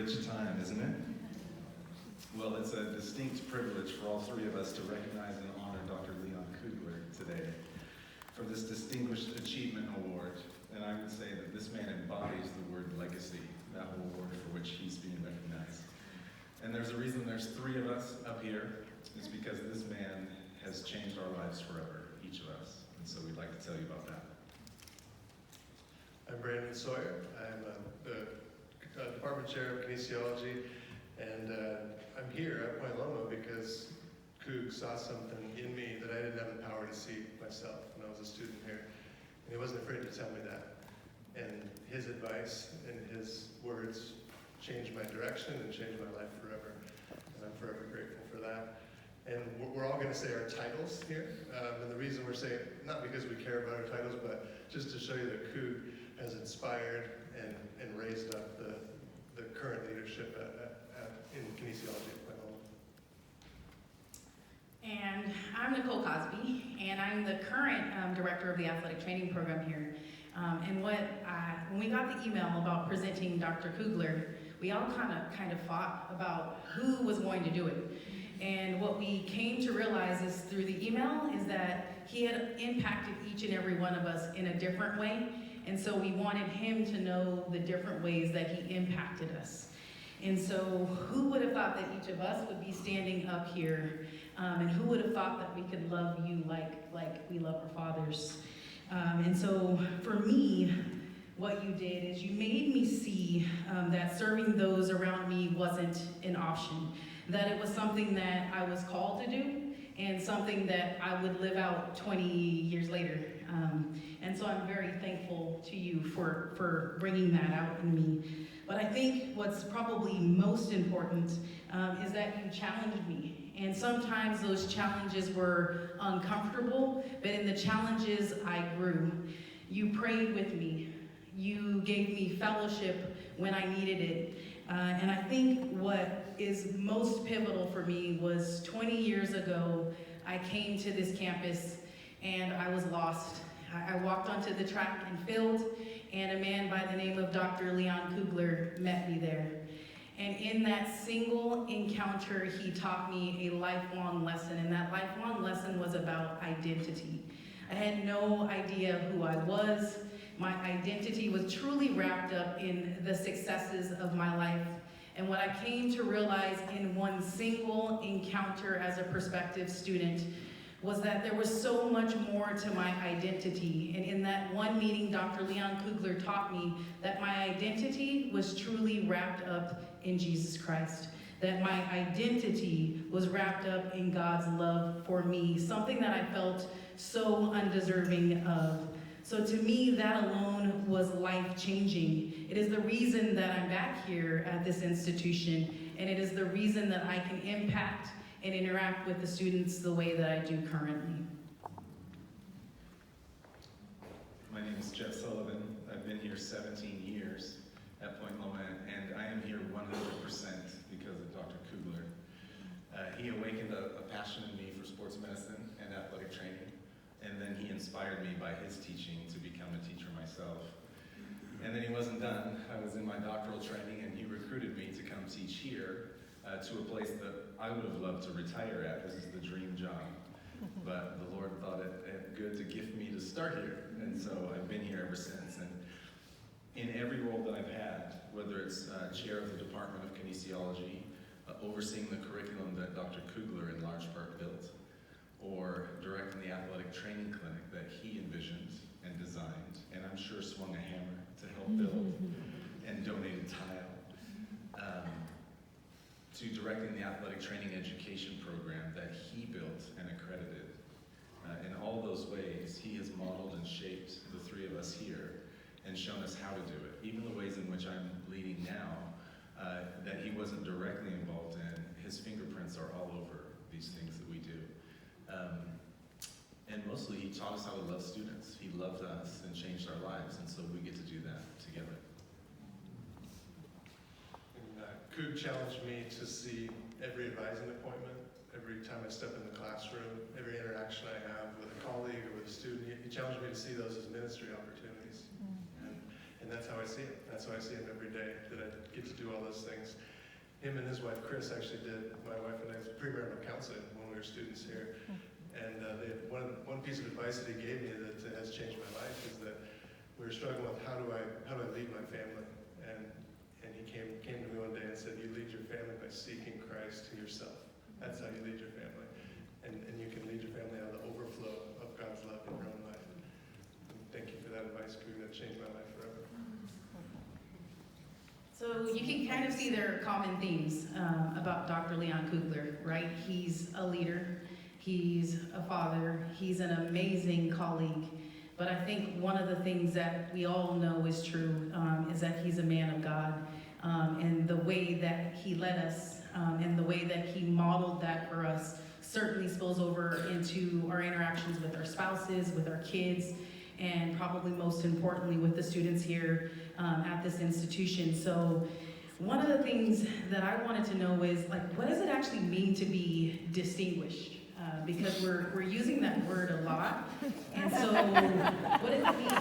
rich time, isn't it? Well, it's a distinct privilege for all three of us to recognize and honor Dr. Leon Kugler today for this Distinguished Achievement Award. And I would say that this man embodies the word legacy, that award for which he's being recognized. And there's a reason there's three of us up here. It's because this man has changed our lives forever, each of us. And so we'd like to tell you about that. I'm Brandon Sawyer. I'm the department chair of kinesiology, and I'm here at Point Loma because Coog saw something in me that I didn't have the power to see myself when I was a student here. And he wasn't afraid to tell me that. And his advice and his words changed my direction and changed my life forever. And I'm forever grateful for that. And we're all going to say our titles here. And the reason we're saying, not because we care about our titles, but just to show you that Coog has inspired and raised up the current leadership in kinesiology at Point Loma. And I'm Nicole Cosby, and I'm the current director of the athletic training program here. And when we got the email about presenting Dr. Kugler, we all kind of fought about who was going to do it. And what we came to realize is through the email is that he had impacted each and every one of us in a different way. And so we wanted him to know the different ways that he impacted us. And so who would have thought that each of us would be standing up here, and who would have thought that we could love you like we love our fathers? And so for me, what you did is you made me see that serving those around me wasn't an option, that it was something that I was called to do and something that I would live out 20 years later. And so I'm very thankful to you for bringing that out in me. But I think what's probably most important is that you challenged me. And sometimes those challenges were uncomfortable, but in the challenges I grew. You prayed with me. You gave me fellowship when I needed it. And I think what is most pivotal for me was 20 years ago, I came to this campus and I was lost. I walked onto the track and field, and a man by the name of Dr. Leon Kugler met me there. And in that single encounter, he taught me a lifelong lesson, and that lifelong lesson was about identity. I had no idea who I was. My identity was truly wrapped up in the successes of my life. And what I came to realize in one single encounter as a prospective student was that there was so much more to my identity. And in that one meeting, Dr. Leon Kugler taught me that my identity was truly wrapped up in Jesus Christ, that my identity was wrapped up in God's love for me, something that I felt so undeserving of. So to me, that alone was life-changing. It is the reason that I'm back here at this institution, and it is the reason that I can impact and interact with the students the way that I do currently. My name is Jeff Sullivan. I've been here 17 years at Point Loma, and I am here 100% because of Dr. Kugler. He awakened a passion in me for sports medicine and athletic training, and then he inspired me by his teaching to become a teacher myself. And then he wasn't done. I was in my doctoral training, and he recruited me to come teach here to a place that I would have loved to retire at. This is the dream job. But the Lord thought it good to gift me to start here. And so I've been here ever since. And in every role that I've had, whether it's chair of the Department of Kinesiology, overseeing the curriculum that Dr. Kugler in large part built, or directing the athletic training clinic that he envisioned and designed, and I'm sure swung a hammer to help build, and donated tile, to directing the athletic training education program that he built and accredited. In all those ways, he has modeled and shaped the three of us here and shown us how to do it. Even the ways in which I'm leading now, that he wasn't directly involved in, his fingerprints are all over these things that we do. And mostly he taught us how to love students. He loved us and changed our lives, and so we get to do that together. And Coog challenged me to see every advising appointment, every time I step in the classroom, every interaction I have with a colleague or with a student. He challenged me to see those as ministry opportunities. And that's how I see him. That's how I see him every day, that I get to do all those things. Him and his wife, Chris, actually did my wife and I's premarital counseling when we were students here. And one piece of advice that he gave me that has changed my life is that we were struggling with how do I lead my family. And he came to me one day and said, you lead your family by seeking Christ to yourself. That's how you lead your family. And you can lead your family out of the overflow of God's love in your own life. And thank you for that advice, Coog. That changed my life forever. So you can kind of see there are common themes about Dr. Leon Coogler, right? He's a leader, he's a father, he's an amazing colleague. But I think one of the things that we all know is true is that he's a man of God. And the way that he led us and the way that he modeled that for us certainly spills over into our interactions with our spouses, with our kids, and probably most importantly with the students here at this institution. So one of the things that I wanted to know is, like, what does it actually mean to be distinguished? Because we're using that word a lot. And so what does it mean?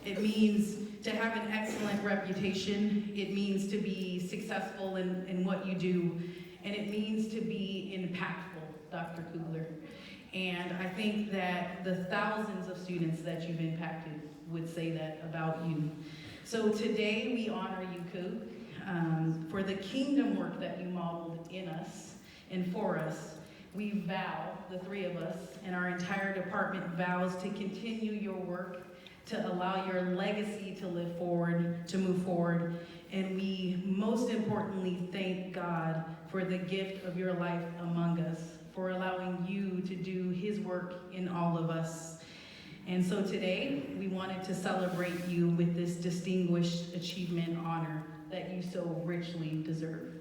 It means to have an excellent reputation. It means to be successful in what you do. And it means to be impactful, Dr. Coogler. And I think that the thousands of students that you've impacted would say that about you. So today we honor you, Coog, for the kingdom work that you modeled in us and for us. We vow, the three of us, and our entire department vows to continue your work, to allow your legacy to live forward, to move forward. And we most importantly thank God for the gift of your life among us, for allowing you to do his work in all of us. And so today, we wanted to celebrate you with this distinguished achievement honor that you so richly deserve.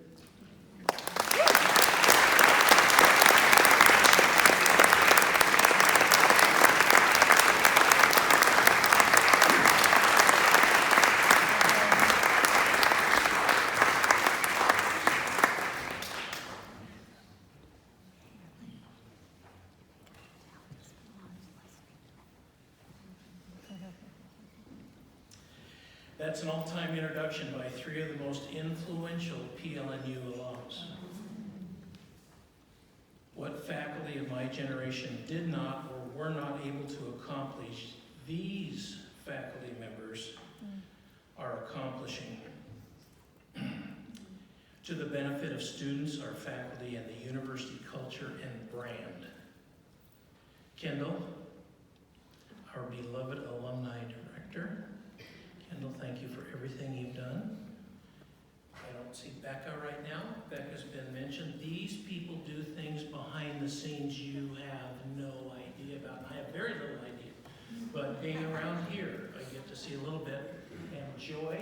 That's an all-time introduction by three of the most influential PLNU alums. What faculty of my generation did not or were not able to accomplish, these faculty members are accomplishing. To the benefit of students, our faculty, and the university culture and brand. Kendall, our beloved alumni director. Kendall, thank you for everything you've done. I don't see Becca right now. Becca's been mentioned. These people do things behind the scenes you have no idea about. And I have very little idea. But being around here, I get to see a little bit. And Joy,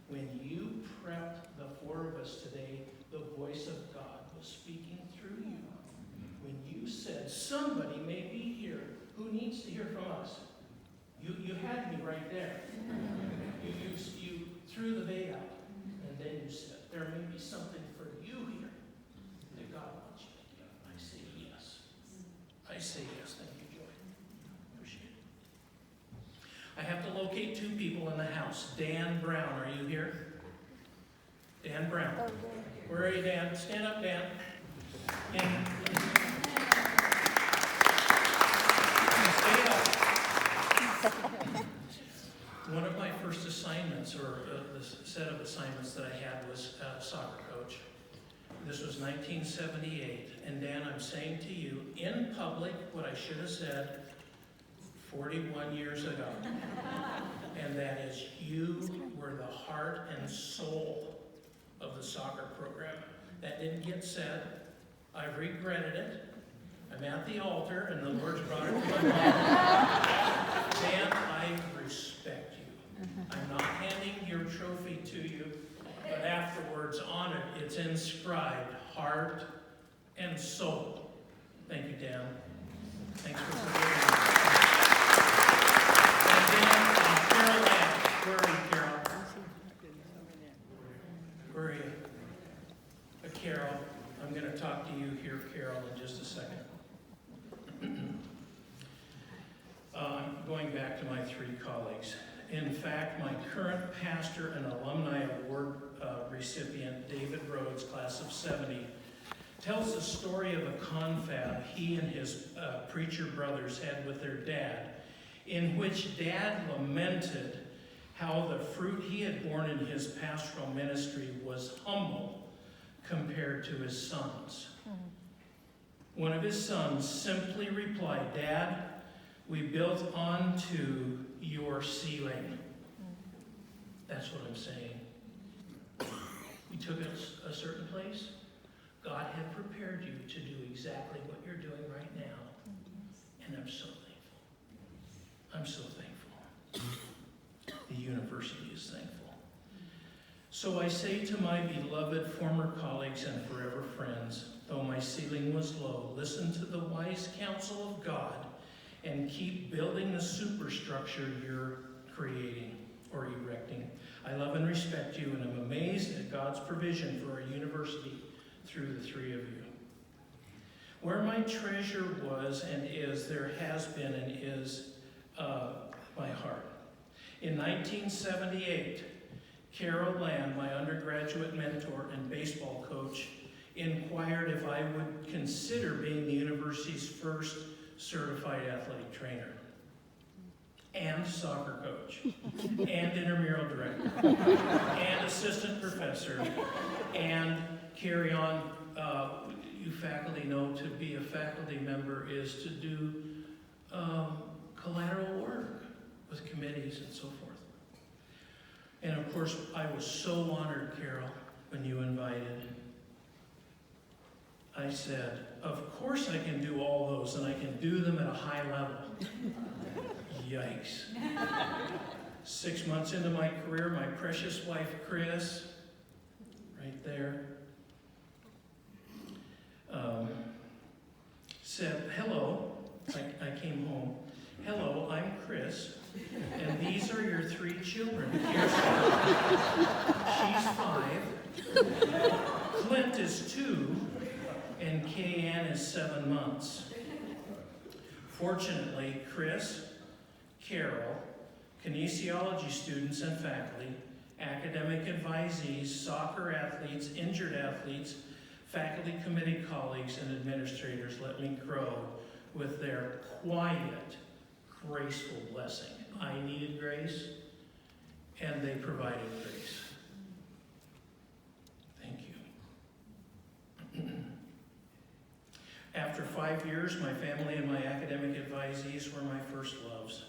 when you prepped the four of us today, the voice of God was speaking through you. When you said, somebody may be here who needs to hear from us. You had me right there. You threw the bait out, and then you said, there may be something for you here that God wants you to give. I say yes. I say yes. Thank you, Joy. Appreciate it. I have to locate two people in the house. Dan Brown, are you here? Dan Brown. Where are you, Dan? Stand up, Dan. And stay up. One of my first assignments, or the set of assignments that I had, was soccer coach. This was 1978, and Dan, I'm saying to you in public what I should have said 41 years ago, and that is you were the heart and soul of the soccer program. That didn't get said. I've regretted it. I'm at the altar, and the Lord's brought it to my mind. Dan, I respect you. I'm not handing your trophy to you, but afterwards on it, it's inscribed heart and soul. Thank you, Dan. Thanks for forgiving me. And then Carol Ann. Where are you, Carol? Where are you? Carol, I'm going to talk to you here, Carol, in just a second. Going back to my three colleagues, In fact, my current pastor and alumni award recipient, David Rhodes, class of 70, tells the story of a confab he and his preacher brothers had with their dad, in which Dad lamented how the fruit he had borne in his pastoral ministry was humble compared to his sons. One of his sons simply replied, "Dad, we built onto your ceiling." That's what I'm saying. You took us a certain place. God had prepared you to do exactly what you're doing right now. And I'm so thankful. I'm so thankful. The university is thankful. So I say to my beloved former colleagues and forever friends, though my ceiling was low, listen to the wise counsel of God and keep building the superstructure you're creating or erecting. I love and respect you, and I'm amazed at God's provision for our university through the three of you. Where my treasure was and is, there has been and is my heart. In 1978, Carol Land, my undergraduate mentor and baseball coach, inquired if I would consider being the university's first certified athletic trainer and soccer coach and intramural director and assistant professor and carry on. You faculty know to be a faculty member is to do collateral work with committees and so forth. And of course, I was so honored, Carol, when you invited. I said, of course I can do all those, and I can do them at a high level. Yikes. 6 months into my career, my precious wife, Chris, right there, said, hello. I came home. Hello, I'm Chris, and these are your 3 children. She's 5, Clint is 2, and Kayanne is 7 months. Fortunately, Chris, Carol, kinesiology students and faculty, academic advisees, soccer athletes, injured athletes, faculty committee colleagues, and administrators let me grow with their quiet, graceful blessing. I needed grace, and they provided grace. Thank you. After 5 years, my family and my academic advisees were my first loves.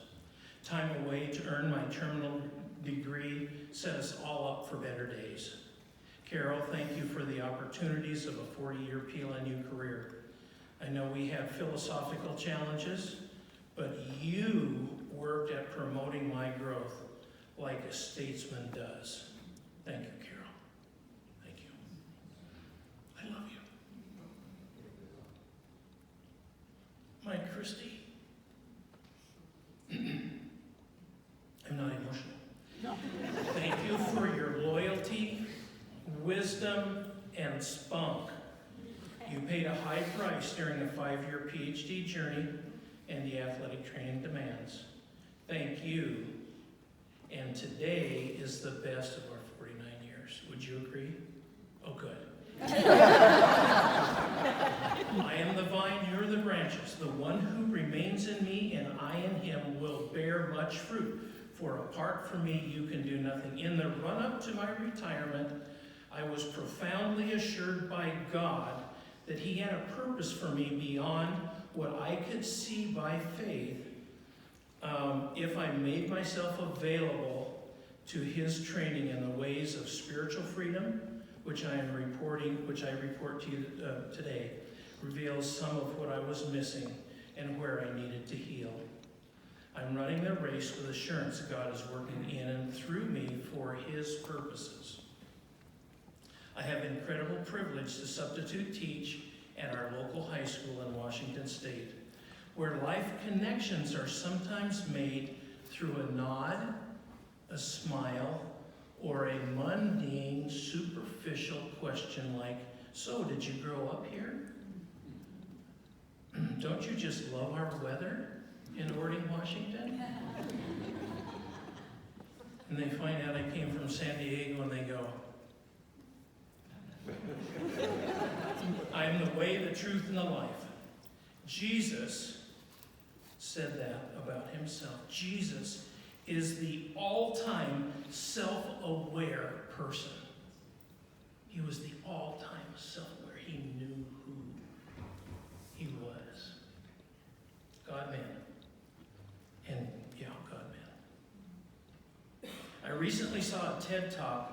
Time away to earn my terminal degree set us all up for better days. Carol, thank you for the opportunities of a 40-year PLNU career. I know we had philosophical challenges, but you worked at promoting my growth like a statesman does. Thank you, Carol. Thank you. I love you. My Christy. I'm not emotional. No. Thank you for your loyalty, wisdom, and spunk. You paid a high price during a 5-year PhD journey and the athletic training demands. Thank you. And today is the best of our 49 years. Would you agree? Oh, good. I am the vine, you're the branches. The one who remains in me and I in him will bear much fruit. For apart from me, you can do nothing. In the run-up to my retirement, I was profoundly assured by God that he had a purpose for me beyond what I could see by faith if I made myself available to his training in the ways of spiritual freedom, which I report to you today, reveals some of what I was missing and where I needed to heal. I'm running the race with assurance God is working in and through me for his purposes. I have incredible privilege to substitute teach at our local high school in Washington State, where life connections are sometimes made through a nod, a smile, or a mundane, superficial question like, so did you grow up here? Don't you just love our weather in Ording, Washington? and they find out I came from San Diego, and they go, I am the way, the truth, and the life. Jesus said that about himself. Jesus is the all-time self-aware person. He was the all-time self-aware. He knew who he was. God-man. And, yeah, God-man. I recently saw a TED Talk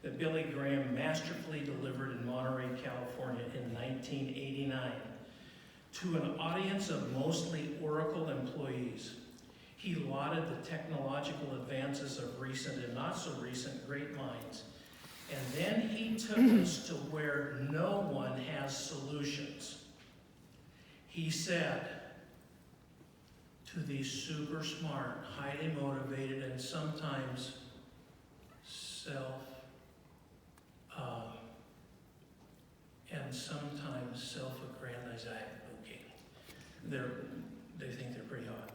that Billy Graham masterfully delivered in Monterey, California in 1989 to an audience of mostly Oracle employees. He lauded the technological advances of recent and not so recent great minds. And then he took us to where no one has solutions. He said to these super smart, highly motivated, and sometimes self-aggrandizing. Okay, they think they're pretty hot.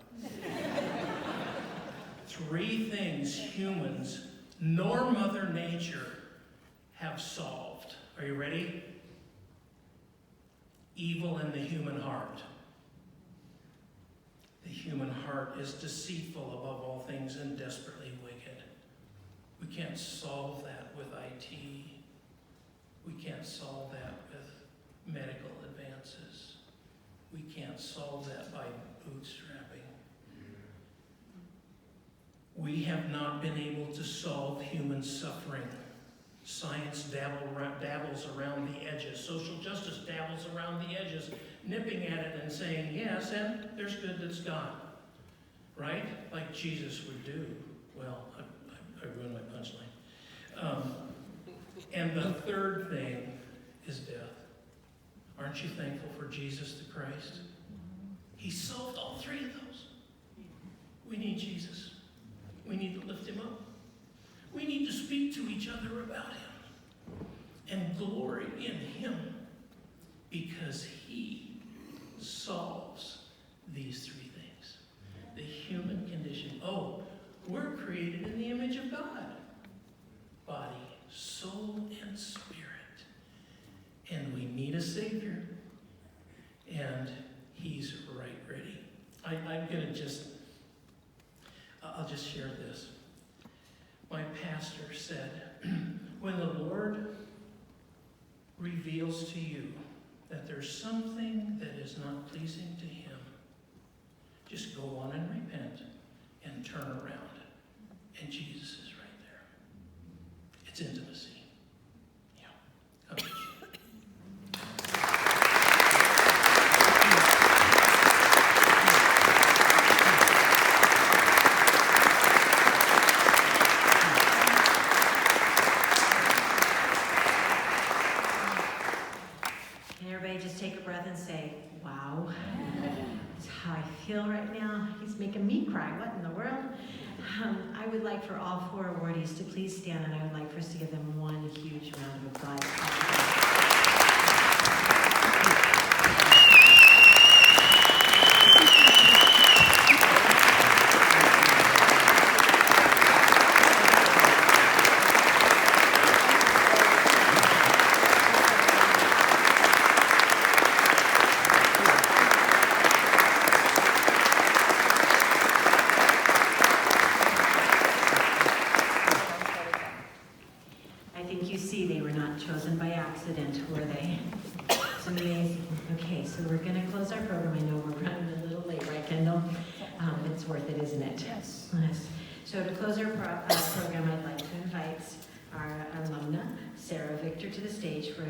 3 things humans nor Mother Nature have solved. Are you ready? Evil in the human heart. The human heart is deceitful above all things and desperately wicked. We can't solve that with IT. We can't solve that with medical advances. We can't solve that by bootstrapping. We have not been able to solve human suffering. Science dabbles around the edges. Social justice dabbles around the edges, nipping at it and saying, yes, and there's good that's gone. Right? Like Jesus would do. Well, I ruined my punchline. And the third thing is death. Aren't you thankful for Jesus the Christ? He solved all 3 of those. We need Jesus. We need to lift him up. We need to speak to each other about him and glory in him because he solves these 3 things. The human condition. Oh, we're created in the image of God. Body, soul, and spirit. And we need a Savior. And he's right ready. I'll just share this. My pastor said, when the Lord reveals to you that there's something that is not pleasing to him, just go on and repent and turn around. And Jesus is right there. It's intimacy. Yeah. God bless you. Can everybody just take a breath and say, wow. That's how I feel right now. He's making me cry. What in the world? I would like for all 4 awardees to please stand, and I would like for us to give them one huge round of applause. I think you see they were not chosen by accident, were they? It's amazing. Okay, so we're going to close our program. I know we're running a little late, right, Kendall? It's worth it, isn't it? Yes. So to close our program, I'd like to invite our alumna, Sarah Victor, to the stage for